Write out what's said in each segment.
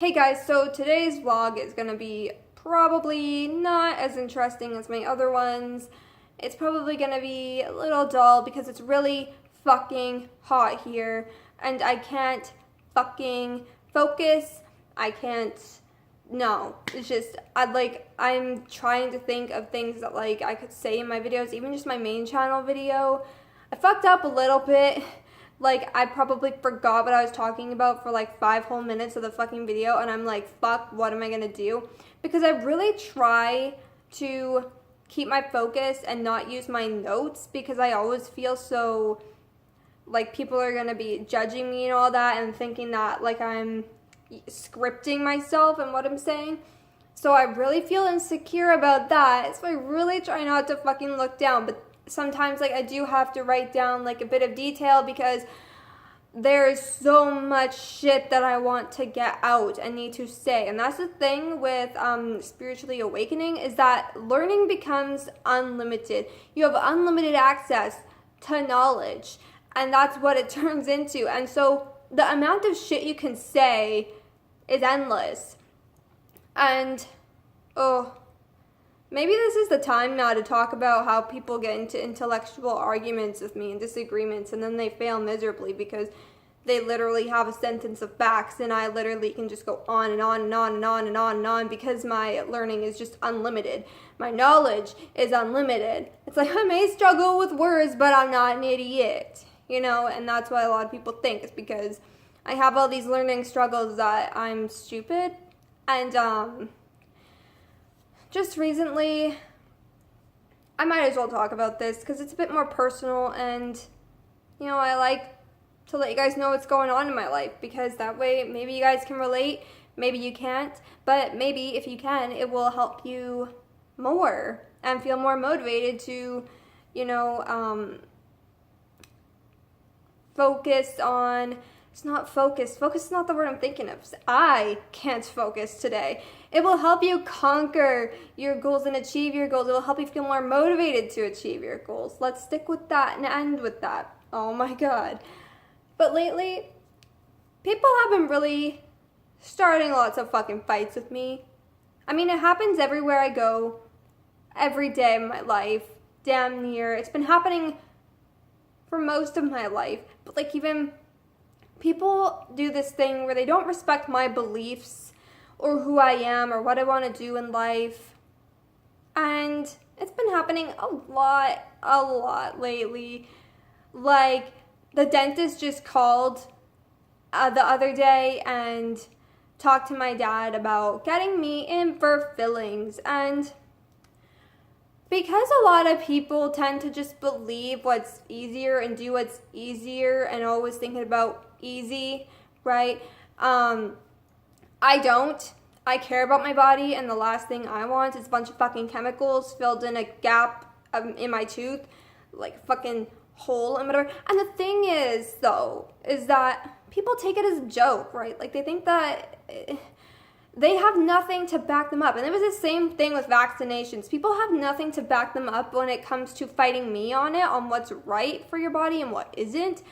Hey guys, so today's vlog is gonna be probably not as interesting as my other ones. It's probably gonna be a little dull because it's really fucking hot here and I can't fucking focus. I can't, no, it's just, I'm trying to think of things that I could say in my videos, even just my main channel video. I fucked up a little bit. I probably forgot what I was talking about for 5 whole minutes of the fucking video, and I'm like, fuck, what am I gonna do? Because I really try to keep my focus and not use my notes because I always feel so people are gonna be judging me and all that and thinking that I'm scripting myself and what I'm saying. So I really feel insecure about that. So I really try not to fucking look down, but sometimes I do have to write down a bit of detail because there's so much shit that I want to get out and need to say. And that's the thing with spiritually awakening, is that learning becomes unlimited. You have unlimited access to knowledge, and that's what it turns into. And so the amount of shit you can say is endless. And maybe this is the time now to talk about how people get into intellectual arguments with me and disagreements, and then they fail miserably because they literally have a sentence of facts, and I literally can just go on and on and on and on and on and on because my learning is just unlimited. My knowledge is unlimited. It's I may struggle with words, but I'm not an idiot, and that's what a lot of people think. It's because I have all these learning struggles that I'm stupid. And just recently, I might as well talk about this because it's a bit more personal, and I like to let you guys know what's going on in my life, because that way maybe you guys can relate, maybe you can't, but maybe if you can, it will help you more and feel more motivated to focus on, it's not focus is not the word I'm thinking of. I can't focus today. It will help you conquer your goals and achieve your goals. It will help you feel more motivated to achieve your goals. Let's stick with that and end with that. Oh my god. But lately, people have been really starting lots of fucking fights with me. I mean, it happens everywhere I go, every day of my life, damn near. It's been happening for most of my life. But even people do this thing where they don't respect my beliefs or who I am or what I want to do in life. And it's been happening a lot lately. The dentist just called the other day and talked to my dad about getting me in for fillings. And because a lot of people tend to just believe what's easier and do what's easier and always thinking about easy, right? I don't. I care about my body, and the last thing I want is a bunch of fucking chemicals filled in a gap in my tooth, fucking hole and whatever. And the thing is, though, is that people take it as a joke, right? They think that they have nothing to back them up. And it was the same thing with vaccinations. People have nothing to back them up when it comes to fighting me on it, on what's right for your body and what isn't,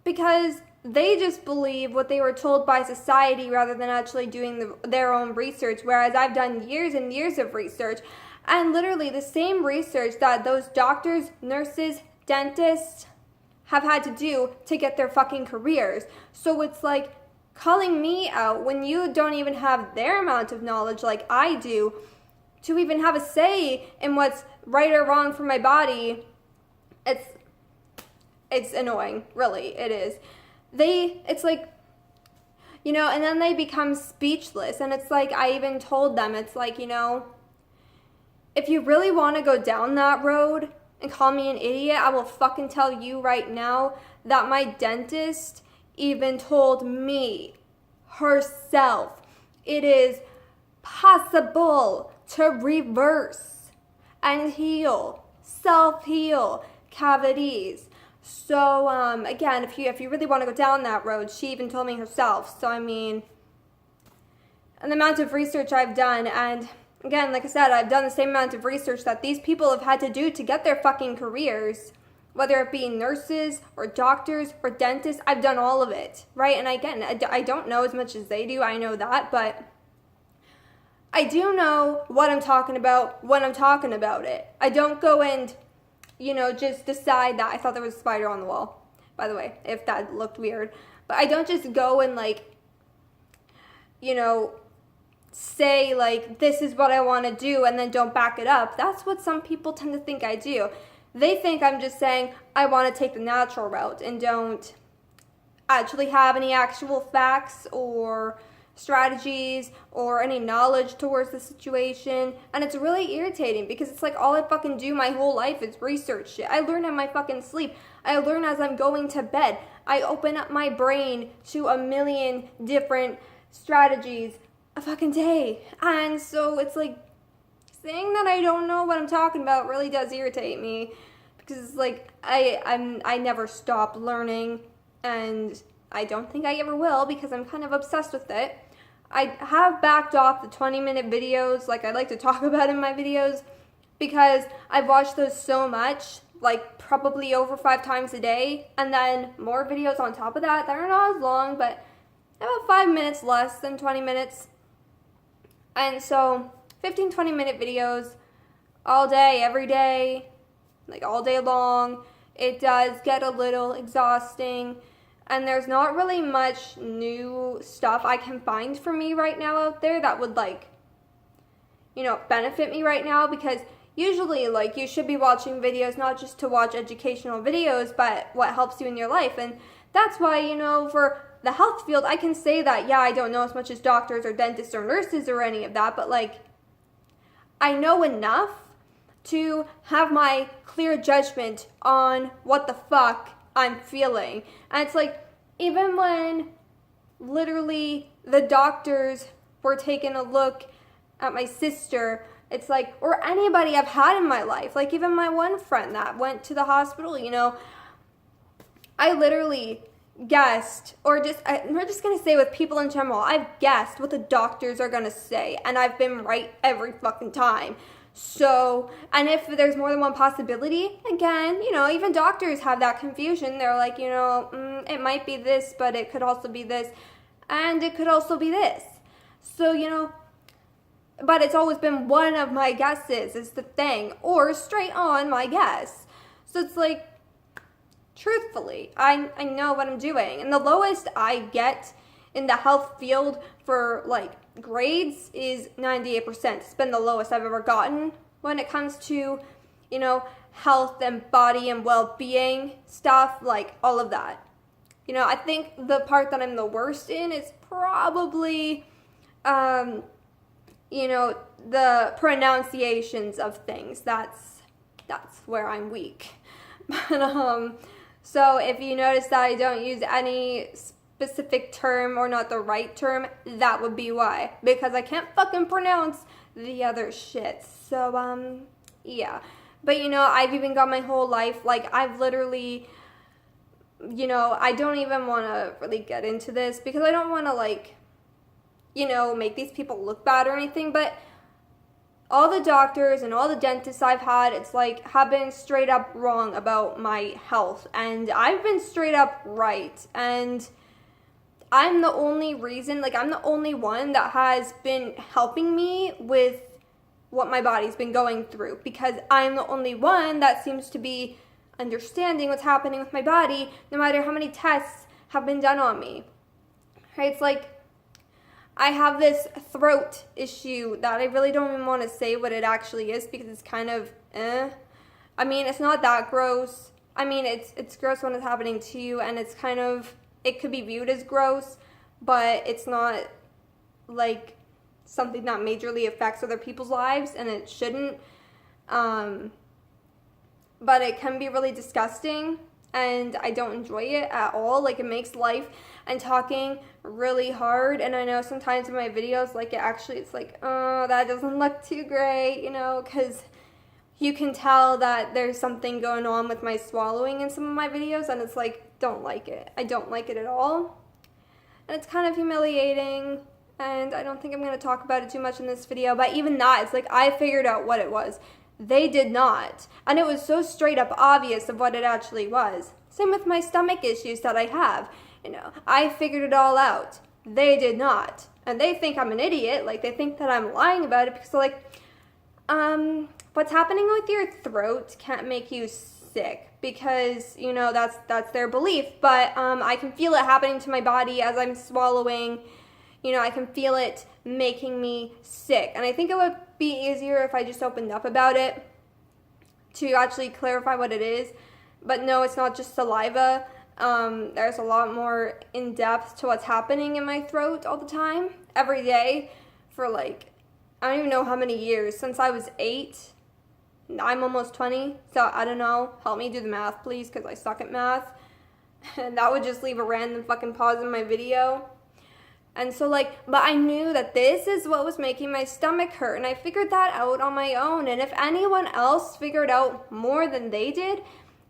because they just believe what they were told by society rather than actually doing their own research, whereas I've done years and years of research, and literally the same research that those doctors, nurses, dentists have had to do to get their fucking careers. So it's calling me out when you don't even have their amount of knowledge like I do to even have a say in what's right or wrong for my body. It's annoying, really, it is. And then they become speechless, and it's I even told them, it's if you really want to go down that road and call me an idiot, I will fucking tell you right now that my dentist even told me herself it is possible to reverse and heal, self-heal cavities. So again, if you really want to go down that road, she even told me herself. So I mean, and the amount of research I've done, and again, like I said, I've done the same amount of research that these people have had to do to get their fucking careers. whether it be nurses or doctors or dentists. I've done all of it, right? And again, I don't know as much as they do. I know that, but I do know what I'm talking about when I'm talking about it. I don't go and, just decide that. I thought there was a spider on the wall, by the way, if that looked weird. But I don't just go and say this is what I want to do and then don't back it up. That's what some people tend to think I do. They think I'm just saying I want to take the natural route and don't actually have any actual facts or strategies or any knowledge towards the situation. And it's really irritating because it's all I fucking do my whole life is research shit. I learn in my fucking sleep. I learn as I'm going to bed. I open up my brain to a million different strategies a fucking day. And so it's saying that I don't know what I'm talking about really does irritate me, because I never stop learning, and I don't think I ever will, because I'm kind of obsessed with it. I have backed off the 20-minute videos I like to talk about in my videos, because I've watched those so much, probably over 5 times a day, and then more videos on top of that are not as long, but about 5 minutes less than 20 minutes. And so 15-20-minute videos all day, every day, all day long. It does get a little exhausting, and there's not really much new stuff I can find for me right now out there that would benefit me right now, because usually you should be watching videos not just to watch educational videos, but what helps you in your life. And that's why, for the health field, I can say that, yeah, I don't know as much as doctors or dentists or nurses or any of that, but I know enough to have my clear judgment on what the fuck I'm feeling. And it's even when literally the doctors were taking a look at my sister, it's or anybody I've had in my life, even my one friend that went to the hospital, I literally guessed, or we're just going to say with people in general, I've guessed what the doctors are going to say, and I've been right every fucking time. So, and if there's more than one possibility, again, even doctors have that confusion. They're it might be this, but it could also be this, and it could also be this. So, but it's always been one of my guesses is the thing, or straight on my guess. So it's truthfully, I know what I'm doing. And the lowest I get in the health field for grades is 98%. It's been the lowest I've ever gotten when it comes to, health and body and well-being stuff, all of that. I think the part that I'm the worst in is probably, the pronunciations of things. That's where I'm weak. But, so if you notice that I don't use any specific term or not the right term, that would be why. Because I can't fucking pronounce the other shit. So, yeah. But, I've even got my whole life, I've literally, I don't even want to really get into this because I don't want to, make these people look bad or anything, but all the doctors and all the dentists I've had, it's have been straight up wrong about my health, and I've been straight up right, and I'm the only reason, I'm the only one that has been helping me with what my body's been going through, because I'm the only one that seems to be understanding what's happening with my body, no matter how many tests have been done on me. Right? It's I have this throat issue that I really don't even want to say what it actually is, because it's kind of, I mean, it's not that gross. I mean, it's gross when it's happening to you, and it's kind of, it could be viewed as gross, but it's not something that majorly affects other people's lives, and it shouldn't. But it can be really disgusting, and I don't enjoy it at all. It makes life and talking really hard, and I know sometimes in my videos, it's oh, that doesn't look too great, because you can tell that there's something going on with my swallowing in some of my videos, and it's don't like it. I don't like it at all, and it's kind of humiliating, and I don't think I'm going to talk about it too much in this video, but even that, it's I figured out what it was, They did not. And it was so straight up obvious of what it actually was. Same with my stomach issues that I have. I figured it all out. They did not. And they think I'm an idiot. Like, they think that I'm lying about it because they're like, what's happening with your throat can't make you sick, because that's their belief. But I can feel it happening to my body as I'm swallowing. I can feel it making me sick. And I think it would be easier if I just opened up about it to actually clarify what it is. But no, it's not just saliva. There's a lot more in depth to what's happening in my throat all the time, every day, for like, I don't even know how many years, since I was 8. I'm almost 20, so I don't know. Help me do the math, please, because I suck at math. And that would just leave a random fucking pause in my video. And so but I knew that this is what was making my stomach hurt, and I figured that out on my own. And if anyone else figured out more than they did,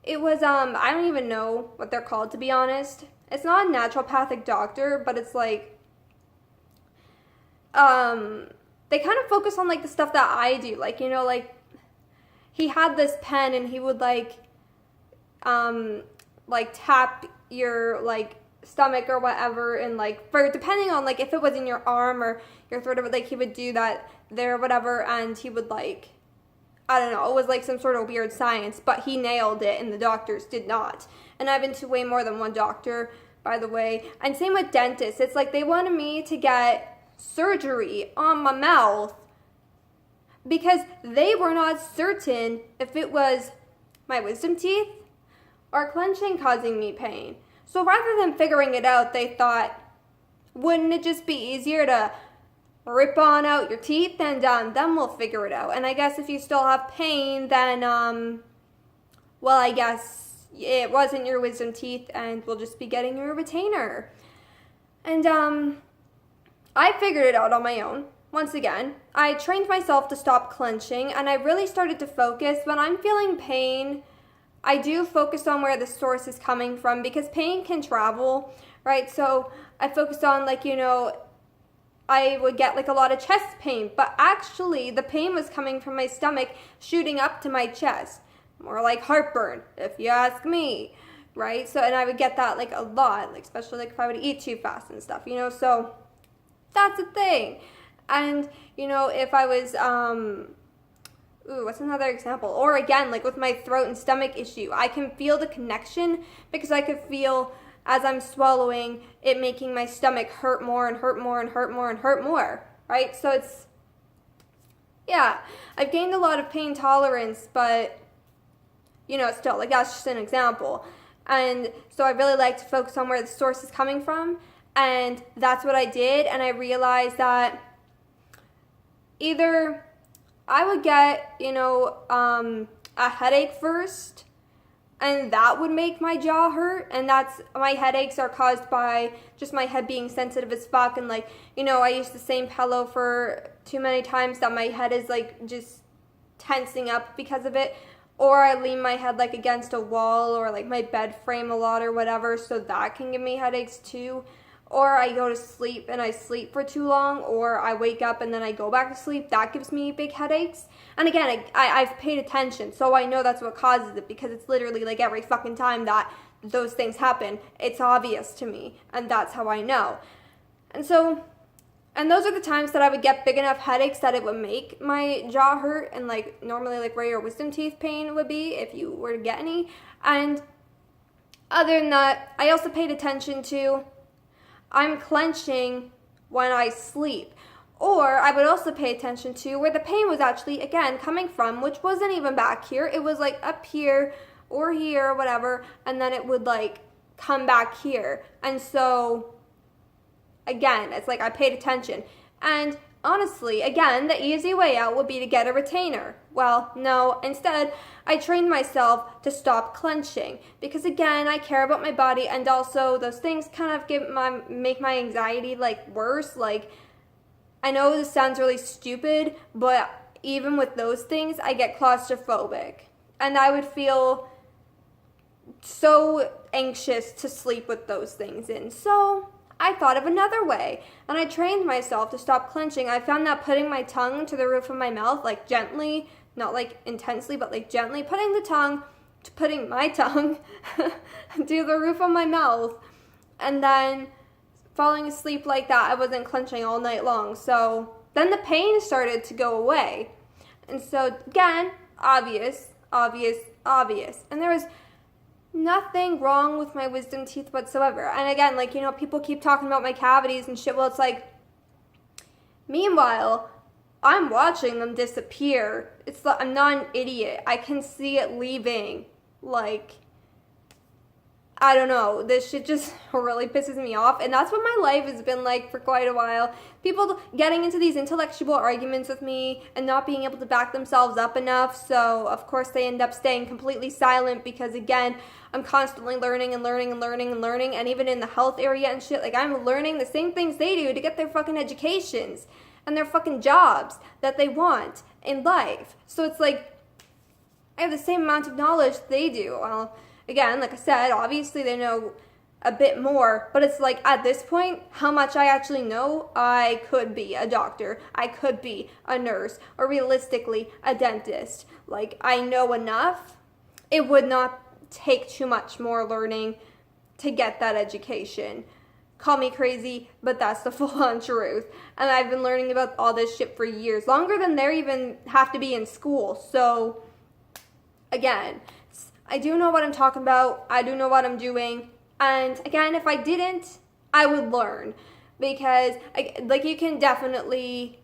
it was, I don't even know what they're called, to be honest. It's not a naturopathic doctor, but it's like, they kind of focus on the stuff that I do. He had this pen and he would tap your stomach or whatever, and for depending on if it was in your arm or your throat, or he would do that there or whatever, and he would I don't know, it was some sort of weird science, but he nailed it and the doctors did not. And I've been to way more than one doctor, by the way. And same with dentists. It's they wanted me to get surgery on my mouth because they were not certain if it was my wisdom teeth or clenching causing me pain. So rather than figuring it out, they thought, wouldn't it just be easier to rip on out your teeth and then we'll figure it out? And I guess if you still have pain, then, well, I guess it wasn't your wisdom teeth and we'll just be getting you a retainer. And, I figured it out on my own. Once again, I trained myself to stop clenching, and I really started to focus. When I'm feeling pain, I do focus on where the source is coming from, because pain can travel, right? So I focused on I would get a lot of chest pain, but actually the pain was coming from my stomach shooting up to my chest. More like heartburn, if you ask me, right? So, and I would get that a lot, especially if I would eat too fast and stuff, so that's a thing. And, if I was, what's another example? Or again, with my throat and stomach issue, I can feel the connection because I could feel, as I'm swallowing, it making my stomach hurt more and hurt more and hurt more and hurt more, right? So it's, yeah, I've gained a lot of pain tolerance, but, still, that's just an example. And so I really like to focus on where the source is coming from, and that's what I did. And I realized that either I would get, a headache first, and that would make my jaw hurt, and my headaches are caused by just my head being sensitive as fuck, and I use the same pillow for too many times that my head is just tensing up because of it, or I lean my head against a wall or my bed frame a lot or whatever, so that can give me headaches too. Or I go to sleep and I sleep for too long, or I wake up and then I go back to sleep. That gives me big headaches. And again, I've paid attention, so I know that's what causes it, because it's literally every fucking time that those things happen, it's obvious to me, and that's how I know. And so, and those are the times that I would get big enough headaches that it would make my jaw hurt, and normally where your wisdom teeth pain would be if you were to get any. And other than that, I also paid attention to, I'm clenching when I sleep. Or I would also pay attention to where the pain was actually, again, coming from, which wasn't even back here. It was up here or here or whatever, and then it would come back here. And so, again, it's I paid attention. And honestly, again, the easy way out would be to get a retainer. Well, no, instead, I trained myself to stop clenching, because again, I care about my body, and also those things kind of make my anxiety worse. I know this sounds really stupid, but even with those things, I get claustrophobic, and I would feel so anxious to sleep with those things in. So I thought of another way, and I trained myself to stop clenching. I found that putting my tongue to the roof of my mouth, gently not like intensely, but like gently putting my tongue to the roof of my mouth, and then falling asleep like that. I wasn't clenching all night long. So then the pain started to go away. And so again, obvious. And there was nothing wrong with my wisdom teeth whatsoever. And again, like, you know, people keep talking about my cavities and shit. Well, it's like, meanwhile, I'm watching them disappear. It's like, I'm not an idiot. I can see it leaving. Like, I don't know. This shit just really pisses me off. And that's what my life has been like for quite a while. People getting into these intellectual arguments with me and not being able to back themselves up enough. So, of course, they end up staying completely silent because, again, I'm constantly learning. And even in the health area and shit, like, I'm learning the same things they do to get their fucking educations and their fucking jobs that they want in life. So it's like, I have the same amount of knowledge they do. Well, again, like I said, obviously they know a bit more, but it's like, at this point, how much I actually know, I could be a doctor, I could be a nurse, or realistically, a dentist. Like, I know enough. It would not take too much more learning to get that education. Call me crazy, but that's the full-on truth. And I've been learning about all this shit for years, longer than they even have to be in school. So, again, I do know what I'm talking about. I do know what I'm doing. And again, if I didn't, I would learn. Because, like, you can definitely,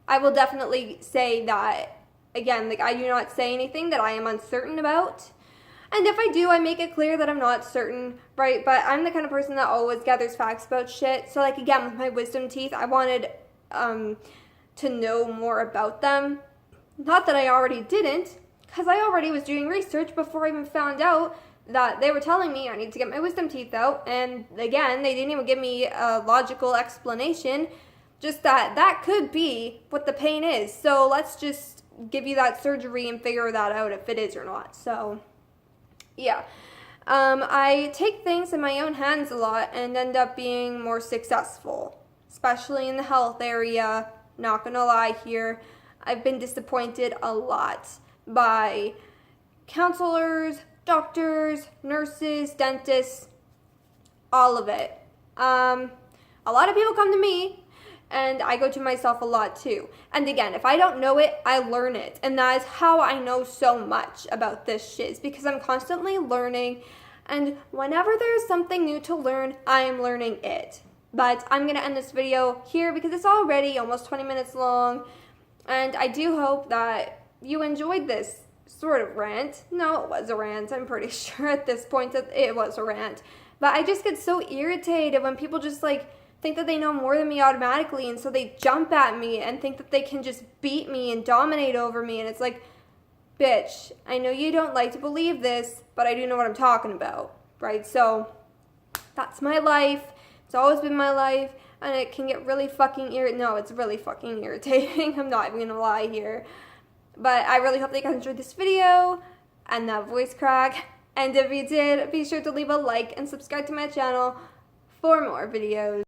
I will definitely say that, again, like, I do not say anything that I am uncertain about. And if I do, I make it clear that I'm not certain, right? But I'm the kind of person that always gathers facts about shit. So, like, again, with my wisdom teeth, I wanted to know more about them. Not that I already didn't, because I already was doing research before I even found out that they were telling me I need to get my wisdom teeth out. And again, they didn't even give me a logical explanation, just that could be what the pain is. So let's just give you that surgery and figure that out if it is or not. So, yeah. I take things in my own hands a lot and end up being more successful, especially in the health area. Not gonna lie here. I've been disappointed a lot by counselors, doctors, nurses, dentists, all of it. A lot of people come to me, and I go to myself a lot too. And again, if I don't know it, I learn it. And that is how I know so much about this shit, because I'm constantly learning, and whenever there's something new to learn, I am learning it. But I'm going to end this video here because it's already almost 20 minutes long, and I do hope that you enjoyed this sort of rant. No, it was a rant. I'm pretty sure at this point that it was a rant. But I just get so irritated when people just like think that they know more than me automatically, and so they jump at me and think that they can just beat me and dominate over me. And it's like, bitch, I know you don't like to believe this, but I do know what I'm talking about, right? So that's my life. It's always been my life, and it can get really fucking it's really fucking irritating. I'm not even gonna lie here. But I really hope that you guys enjoyed this video and that voice crack. And if you did, be sure to leave a like and subscribe to my channel for more videos.